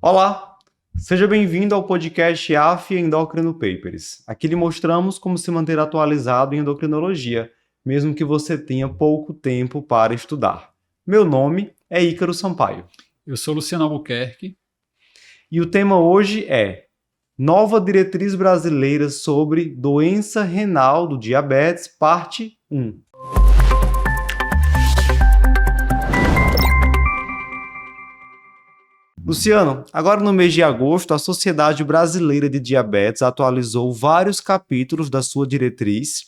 Olá, seja bem-vindo ao podcast AF Endocrino Papers. Aqui lhe mostramos como se manter atualizado em endocrinologia, mesmo que você tenha pouco tempo para estudar. Meu nome é Ícaro Sampaio. Eu sou Luciano Albuquerque. E o tema hoje é Nova Diretriz Brasileira sobre Doença Renal do Diabetes, parte 1. Luciano, agora no mês de agosto, a Sociedade Brasileira de Diabetes atualizou vários capítulos da sua diretriz,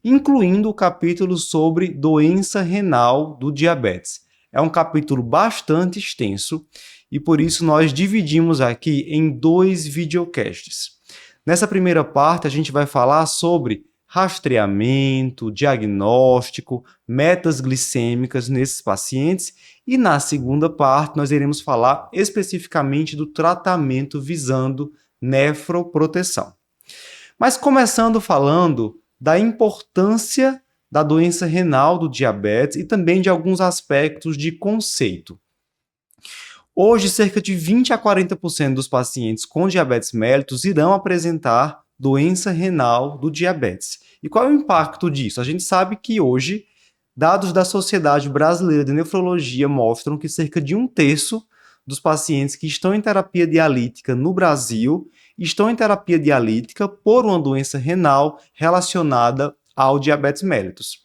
incluindo o capítulo sobre doença renal do diabetes. É um capítulo bastante extenso e por isso nós dividimos aqui em 2 videocasts. Nessa primeira parte, a gente vai falar sobre rastreamento, diagnóstico, metas glicêmicas nesses pacientes e na segunda parte nós iremos falar especificamente do tratamento visando nefroproteção. Mas começando falando da importância da doença renal do diabetes e também de alguns aspectos de conceito. Hoje, cerca de 20 a 40% dos pacientes com diabetes mellitus irão apresentar doença renal do diabetes. E qual é o impacto disso? A gente sabe que hoje, dados da Sociedade Brasileira de Nefrologia mostram que cerca de 1/3 dos pacientes que estão em terapia dialítica no Brasil estão em terapia dialítica por uma doença renal relacionada ao diabetes mellitus.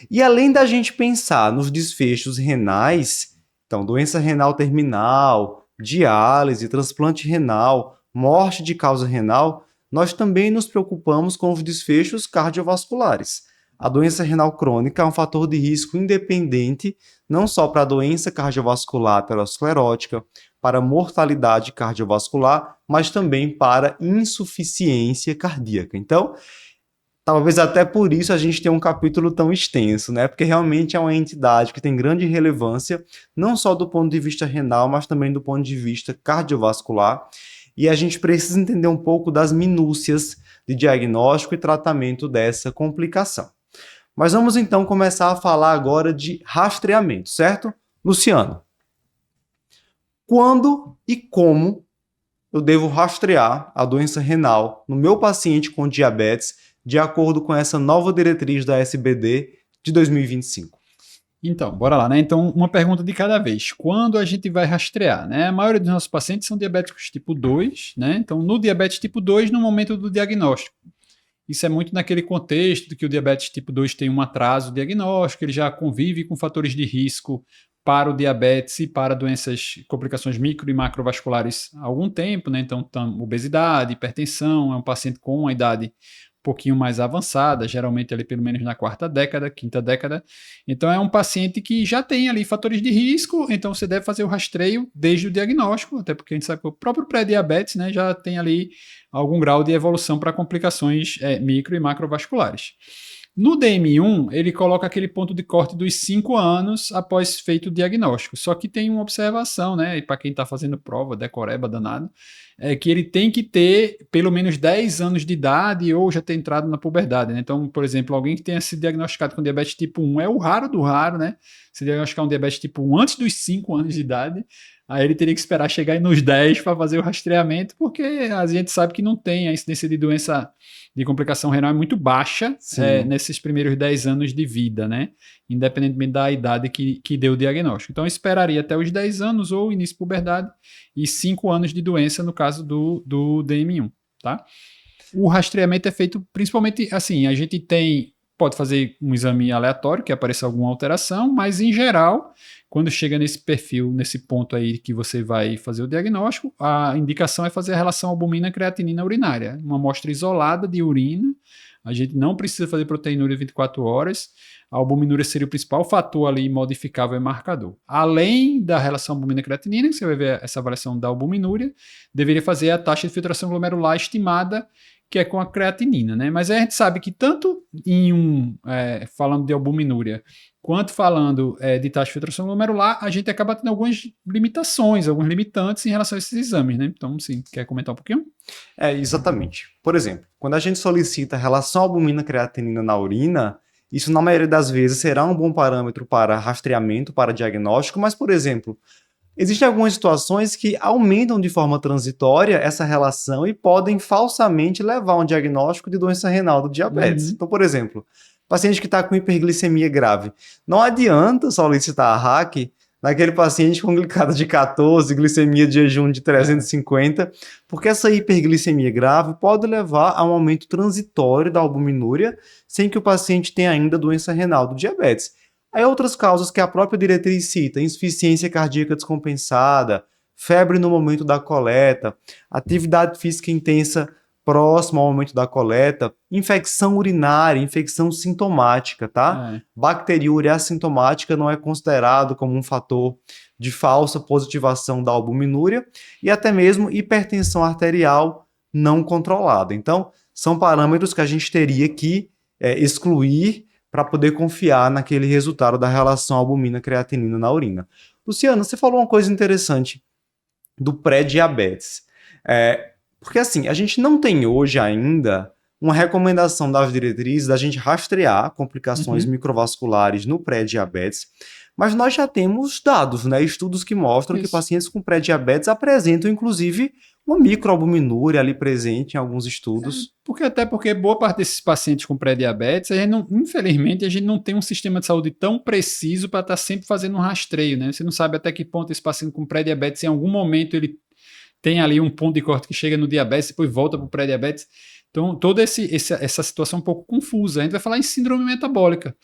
E além da gente pensar nos desfechos renais, então doença renal terminal, diálise, transplante renal, morte de causa renal, nós também nos preocupamos com os desfechos cardiovasculares. A doença renal crônica é um fator de risco independente, não só para a doença cardiovascular aterosclerótica, para mortalidade cardiovascular, mas também para insuficiência cardíaca. Então, talvez até por isso a gente tenha um capítulo tão extenso, né? Porque realmente é uma entidade que tem grande relevância, não só do ponto de vista renal, mas também do ponto de vista cardiovascular. E a gente precisa entender um pouco das minúcias de diagnóstico e tratamento dessa complicação. Mas vamos então começar a falar agora de rastreamento, certo? Luciano, quando e como eu devo rastrear a doença renal no meu paciente com diabetes de acordo com essa nova diretriz da SBD de 2025? Então, bora lá, né? Então, uma pergunta de cada vez. Quando a gente vai rastrear, né? A maioria dos nossos pacientes são diabéticos tipo 2, né? Então, no diabetes tipo 2, no momento do diagnóstico. Isso é muito naquele contexto de que o diabetes tipo 2 tem um atraso diagnóstico, ele já convive com fatores de risco para o diabetes e para doenças, complicações micro e macrovasculares há algum tempo, né? Então, obesidade, hipertensão, é um paciente com uma idade um pouquinho mais avançada, geralmente ali pelo menos na quarta década, quinta década. Então é um paciente que já tem ali fatores de risco, então você deve fazer o rastreio desde o diagnóstico, até porque a gente sabe que o próprio pré-diabetes, né, já tem ali algum grau de evolução para complicações micro e macrovasculares. No DM1, ele coloca aquele ponto de corte dos 5 anos após feito o diagnóstico. Só que tem uma observação, né? E para quem está fazendo prova, decoreba danado, é que ele tem que ter pelo menos 10 anos de idade ou já ter entrado na puberdade, né? Então, por exemplo, alguém que tenha sido diagnosticado com diabetes tipo 1 é o raro do raro, né? Se diagnosticar um diabetes tipo 1 antes dos 5 anos de idade, aí ele teria que esperar chegar nos 10 para fazer o rastreamento, porque a gente sabe que não tem a incidência de doença de complicação renal é muito baixa nesses primeiros 10 anos de vida, né? Independentemente da idade que deu o diagnóstico. Então, eu esperaria até os 10 anos ou início de puberdade e 5 anos de doença no caso do DM1, tá? O rastreamento é feito principalmente, assim, a gente pode fazer um exame aleatório, que apareça alguma alteração, mas em geral, quando chega nesse perfil, nesse ponto aí que você vai fazer o diagnóstico, a indicação é fazer a relação albumina-creatinina urinária, uma amostra isolada de urina. A gente não precisa fazer proteinúria 24 horas. A albuminúria seria o principal fator ali modificável e marcador. Além da relação albumina-creatinina, que você vai ver essa avaliação da albuminúria, deveria fazer a taxa de filtração glomerular estimada, que é com a creatinina, né? Mas aí a gente sabe que tanto falando de albuminúria, quanto falando de taxa de filtração glomerular, a gente acaba tendo algumas limitações, alguns limitantes em relação a esses exames, né? Então, sim, quer comentar um pouquinho? Exatamente. Por exemplo, quando a gente solicita relação albumina-creatinina na urina, isso na maioria das vezes será um bom parâmetro para rastreamento, para diagnóstico, mas, por exemplo, Existem algumas situações que aumentam de forma transitória essa relação e podem falsamente levar a um diagnóstico de doença renal do diabetes. Uhum. Então, por exemplo, paciente que está com hiperglicemia grave, não adianta solicitar a RAC naquele paciente com glicada de 14, glicemia de jejum de 350, porque essa hiperglicemia grave pode levar a um aumento transitório da albuminúria, sem que o paciente tenha ainda doença renal do diabetes. Aí outras causas que a própria diretriz cita: insuficiência cardíaca descompensada, febre no momento da coleta, atividade física intensa próximo ao momento da coleta, infecção urinária, infecção sintomática, tá? É. Bacteriúria assintomática não é considerado como um fator de falsa positivação da albuminúria e até mesmo hipertensão arterial não controlada. Então, são parâmetros que a gente teria que excluir para poder confiar naquele resultado da relação albumina-creatinina na urina. Luciana, você falou uma coisa interessante do pré-diabetes. Porque assim, a gente não tem hoje ainda uma recomendação das diretrizes da gente rastrear complicações microvasculares no pré-diabetes, mas nós já temos dados, né, estudos que mostram que pacientes com pré-diabetes apresentam, inclusive, uma microalbuminúria ali presente em alguns estudos. Porque boa parte desses pacientes com pré-diabetes, infelizmente, a gente não tem um sistema de saúde tão preciso para estar sempre fazendo um rastreio, né? Você não sabe até que ponto esse paciente com pré-diabetes, em algum momento, ele tem ali um ponto de corte que chega no diabetes, depois volta para o pré-diabetes. Então, toda essa situação é um pouco confusa. A gente vai falar em síndrome metabólica.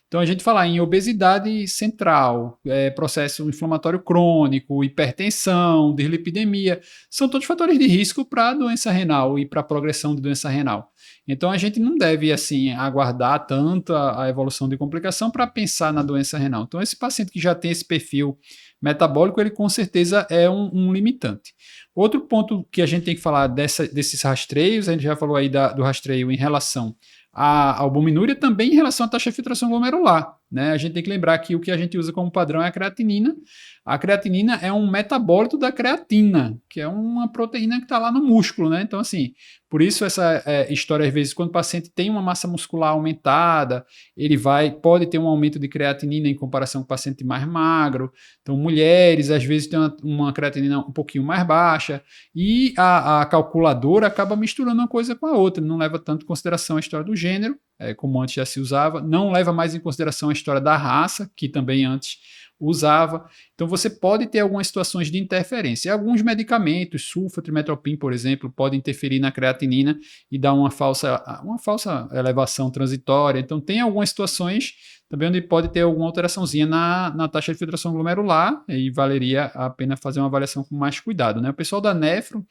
Então, a gente falar em obesidade central, processo inflamatório crônico, hipertensão, dislipidemia, são todos fatores de risco para a doença renal e para a progressão de doença renal. Então, a gente não deve, assim, aguardar tanto a evolução de complicação para pensar na doença renal. Então, esse paciente que já tem esse perfil metabólico, ele com certeza é um limitante. Outro ponto que a gente tem que falar desses rastreios, a gente já falou aí do rastreio em relação à albuminúria, também em relação à taxa de filtração glomerular, né? A gente tem que lembrar que o que a gente usa como padrão é a creatinina. A creatinina é um metabólito da creatina, que é uma proteína que está lá no músculo, né? Então, assim, por isso essa história, às vezes, quando o paciente tem uma massa muscular aumentada, ele pode ter um aumento de creatinina em comparação com o paciente mais magro. Então, mulheres, às vezes, têm uma creatinina um pouquinho mais baixa, e a calculadora acaba misturando uma coisa com a outra, não leva tanto em consideração a história do gênero, como antes já se usava, não leva mais em consideração a história da raça, que também antes usava. Então você pode ter algumas situações de interferência. E alguns medicamentos, sulfatrimetopim, por exemplo, podem interferir na creatinina e dar uma falsa elevação transitória. Então tem algumas situações também onde pode ter alguma alteraçãozinha na taxa de filtração glomerular, e valeria a pena fazer uma avaliação com mais cuidado, né? O pessoal da nefro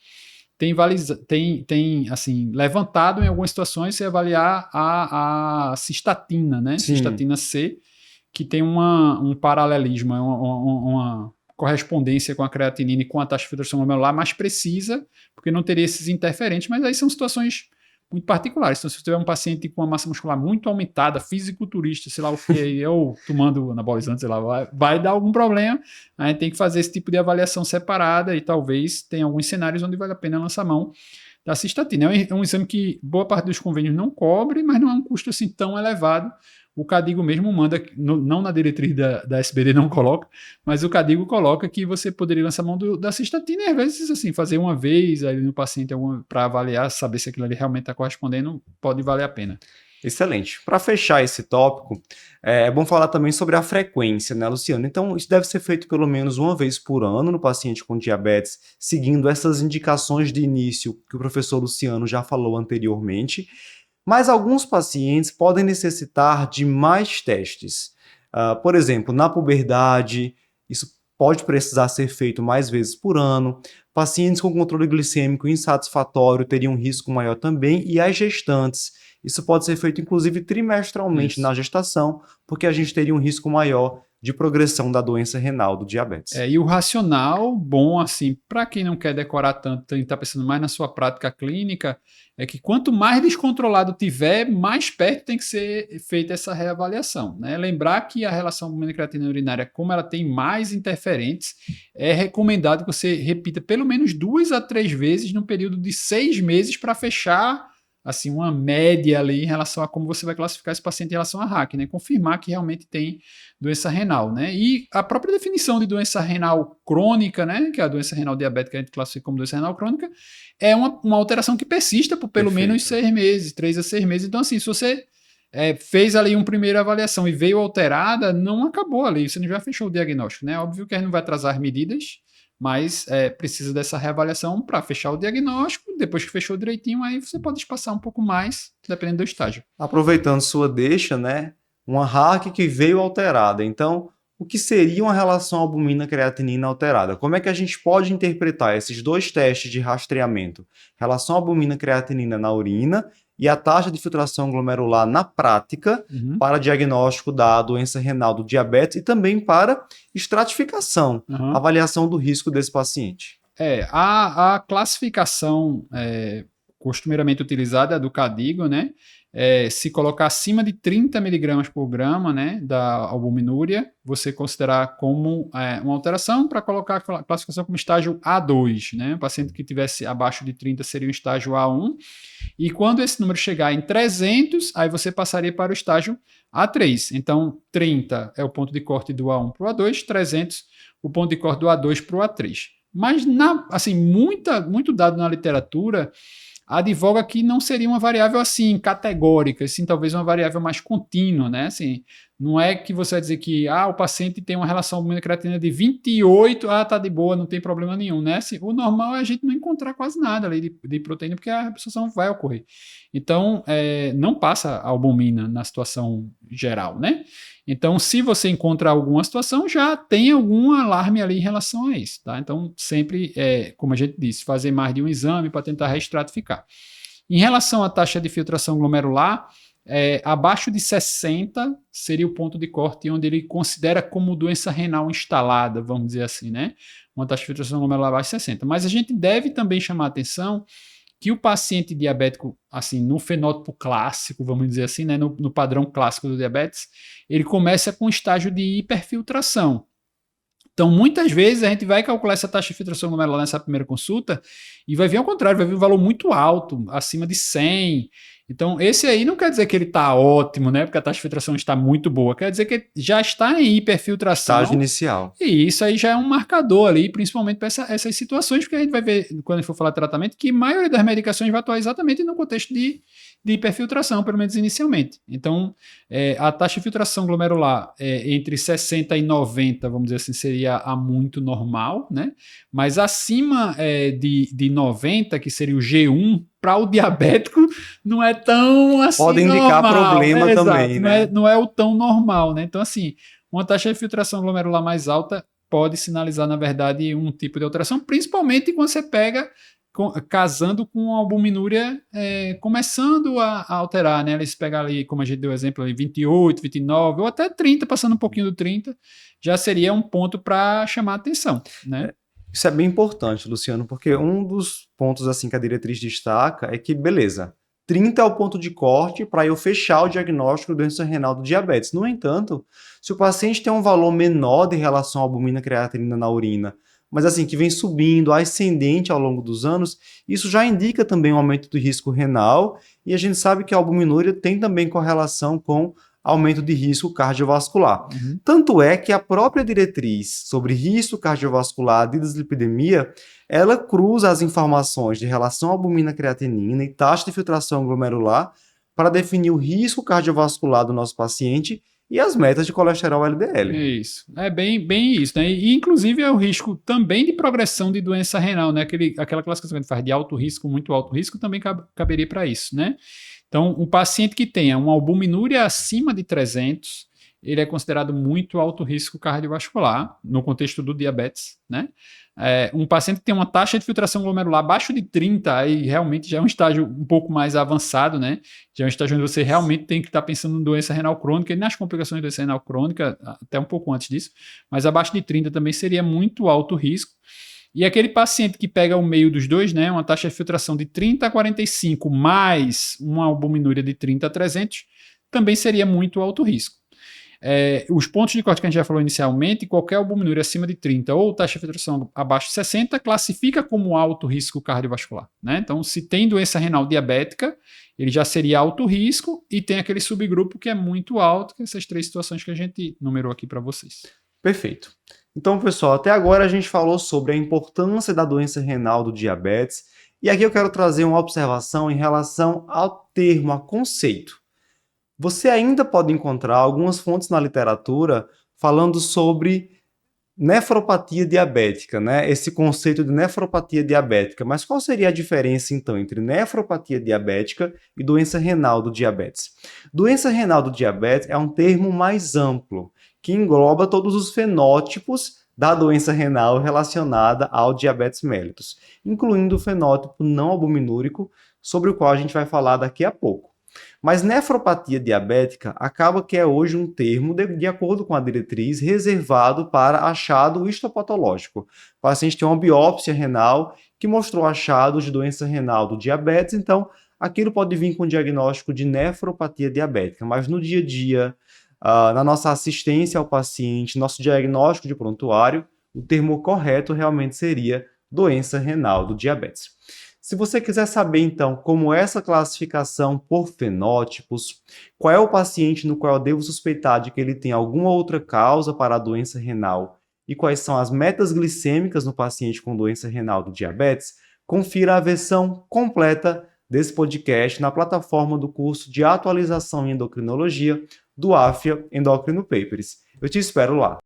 tem assim, levantado em algumas situações se avaliar a cistatina, né? Sim. Cistatina C, que tem um paralelismo, uma correspondência com a creatinina e com a taxa de filtração glomerular mais precisa, porque não teria esses interferentes, mas aí são situações muito particulares. Então, se você tiver um paciente com uma massa muscular muito aumentada, fisiculturista, sei lá o que, ou tomando anabolizante, sei lá, vai dar algum problema. A gente tem que fazer esse tipo de avaliação separada e talvez tenha alguns cenários onde vale a pena lançar mão da cistatina. É um exame que boa parte dos convênios não cobre, mas não é um custo assim tão elevado. O Cadigo mesmo manda, não na diretriz da SBD não coloca, mas o Cadigo coloca que você poderia lançar mão da cistatina e às vezes assim, fazer uma vez ali no paciente para avaliar, saber se aquilo ali realmente está correspondendo, pode valer a pena. Excelente. Para fechar esse tópico, é bom falar também sobre a frequência, né, Luciano? Então, isso deve ser feito pelo menos uma vez por ano no paciente com diabetes, seguindo essas indicações de início que o professor Luciano já falou anteriormente. Mas alguns pacientes podem necessitar de mais testes. Por exemplo, na puberdade, isso pode precisar ser feito mais vezes por ano. Pacientes com controle glicêmico insatisfatório teriam um risco maior também. E as gestantes, isso pode ser feito inclusive trimestralmente na gestação, porque a gente teria um risco maior de progressão da doença renal do diabetes. E o racional bom, assim, para quem não quer decorar tanto e está pensando mais na sua prática clínica, é que quanto mais descontrolado tiver, mais perto tem que ser feita essa reavaliação, né? Lembrar que a relação albumina-creatinina urinária, como ela tem mais interferentes, é recomendado que você repita pelo menos 2 a 3 vezes no período de 6 meses para fechar assim, uma média ali em relação a como você vai classificar esse paciente em relação a RAC, né? Confirmar que realmente tem doença renal, né? E a própria definição de doença renal crônica, né? Que é a doença renal diabética que a gente classifica como doença renal crônica, é uma alteração que persista por pelo menos 6 meses, 3 a 6 meses. Então, assim, se você fez ali uma primeira avaliação e veio alterada, não acabou ali, você já fechou o diagnóstico, né? Óbvio que a gente não vai atrasar as medidas, mas precisa dessa reavaliação para fechar o diagnóstico. Depois que fechou direitinho, aí você pode espaçar um pouco mais, dependendo do estágio. Aproveitando sua deixa, né? Uma RAC que veio alterada. Então, o que seria uma relação albumina-creatinina alterada? Como é que a gente pode interpretar esses dois testes de rastreamento? Relação albumina-creatinina na urina e a taxa de filtração glomerular na prática para diagnóstico da doença renal do diabetes e também para estratificação, avaliação do risco desse paciente. A classificação costumeiramente utilizada é do KDIGO, né? Se colocar acima de 30 mg por grama, né, da albuminúria, você considerar como uma alteração, para colocar a classificação como estágio A2, né? O paciente que tivesse abaixo de 30 seria o estágio A1, e quando esse número chegar em 300, aí você passaria para o estágio A3. Então, 30 é o ponto de corte do A1 para o A2, 300 o ponto de corte do A2 para o A3. Mas, assim, muito dado na literatura advoga que não seria uma variável assim categórica, assim, talvez uma variável mais contínua, né? Assim, não é que você vai dizer que o paciente tem uma relação albumina-creatinina de 28, tá de boa, não tem problema nenhum, né? Assim, o normal é a gente não encontrar quase nada ali de proteína, porque a absorção vai ocorrer. Então, não passa a albumina na situação geral, né? Então, se você encontra alguma situação, já tem algum alarme ali em relação a isso, tá? Então, sempre, como a gente disse, fazer mais de um exame para tentar reestratificar. Em relação à taxa de filtração glomerular, abaixo de 60 seria o ponto de corte onde ele considera como doença renal instalada, vamos dizer assim, né? Uma taxa de filtração glomerular abaixo de 60. Mas a gente deve também chamar a atenção que o paciente diabético, assim, no fenótipo clássico, vamos dizer assim, né, no padrão clássico do diabetes, ele começa com um estágio de hiperfiltração. Então, muitas vezes, a gente vai calcular essa taxa de filtração glomerular nessa primeira consulta e vai vir ao contrário, vai vir um valor muito alto, acima de 100. Então, esse aí não quer dizer que ele está ótimo, né? Porque a taxa de filtração está muito boa. Quer dizer que já está em hiperfiltração. Estágio inicial. E isso aí já é um marcador ali, principalmente para essas situações, porque a gente vai ver, quando a gente for falar de tratamento, que a maioria das medicações vai atuar exatamente no contexto de hiperfiltração, pelo menos inicialmente. Então, a taxa de filtração glomerular entre 60 e 90, vamos dizer assim, seria a muito normal, né? Mas acima de 90, que seria o G1, para o diabético, não é tão assim pode indicar normal. problema também, exato, né? Não é o tão normal, né? Então, assim, uma taxa de filtração glomerular mais alta pode sinalizar, na verdade, um tipo de alteração, principalmente quando você pega casando com a albuminúria começando a alterar, né? Eles pegam ali, como a gente deu exemplo, ali, 28, 29 ou até 30, passando um pouquinho do 30, já seria um ponto para chamar a atenção, né? Isso é bem importante, Luciano, porque um dos pontos assim que a diretriz destaca é que, beleza, 30 é o ponto de corte para eu fechar o diagnóstico de doença renal do diabetes. No entanto, se o paciente tem um valor menor de relação à albumina-creatinina na urina, mas assim, que vem subindo, ascendente ao longo dos anos, isso já indica também um aumento do risco renal, e a gente sabe que a albuminúria tem também correlação com aumento de risco cardiovascular. Tanto é que a própria diretriz sobre risco cardiovascular de dislipidemia, ela cruza as informações de relação à albumina-creatinina e taxa de filtração glomerular para definir o risco cardiovascular do nosso paciente e as metas de colesterol LDL. Isso. É bem isso, né? E, inclusive, é o risco também de progressão de doença renal, né? Aquela classificação que a gente faz de alto risco, muito alto risco, também caberia para isso, né? Então, um paciente que tenha uma albuminúria acima de 300, ele é considerado muito alto risco cardiovascular, no contexto do diabetes, né? Um paciente que tem uma taxa de filtração glomerular abaixo de 30, aí realmente já é um estágio um pouco mais avançado, né? Já é um estágio onde você realmente tem que estar pensando em doença renal crônica e nas complicações de doença renal crônica, até um pouco antes disso, mas abaixo de 30 também seria muito alto risco. E aquele paciente que pega o meio dos dois, né, uma taxa de filtração de 30 a 45 mais uma albuminúria de 30 a 300, também seria muito alto risco. Os pontos de corte que a gente já falou inicialmente, qualquer albuminúria acima de 30 ou taxa de filtração abaixo de 60 classifica como alto risco cardiovascular, né? Então, se tem doença renal diabética, ele já seria alto risco e tem aquele subgrupo que é muito alto, que é essas 3 situações que a gente numerou aqui para vocês. Perfeito. Então, pessoal, até agora a gente falou sobre a importância da doença renal do diabetes, e aqui eu quero trazer uma observação em relação ao termo, a conceito. Você ainda pode encontrar algumas fontes na literatura falando sobre nefropatia diabética, né? Esse conceito de nefropatia diabética. Mas qual seria a diferença, então, entre nefropatia diabética e doença renal do diabetes? Doença renal do diabetes é um termo mais amplo, que engloba todos os fenótipos da doença renal relacionada ao diabetes mellitus, incluindo o fenótipo não albuminúrico, sobre o qual a gente vai falar daqui a pouco. Mas nefropatia diabética acaba que é hoje um termo, de acordo com a diretriz, reservado para achado histopatológico. O paciente tem uma biópsia renal que mostrou achado de doença renal do diabetes, então aquilo pode vir com o diagnóstico de nefropatia diabética, mas no dia a dia, na nossa assistência ao paciente, nosso diagnóstico de prontuário, o termo correto realmente seria doença renal do diabetes. Se você quiser saber, então, como essa classificação por fenótipos, qual é o paciente no qual eu devo suspeitar de que ele tem alguma outra causa para a doença renal e quais são as metas glicêmicas no paciente com doença renal do diabetes, confira a versão completa desse podcast na plataforma do curso de atualização em endocrinologia do AFIA Endocrino Papers. Eu te espero lá.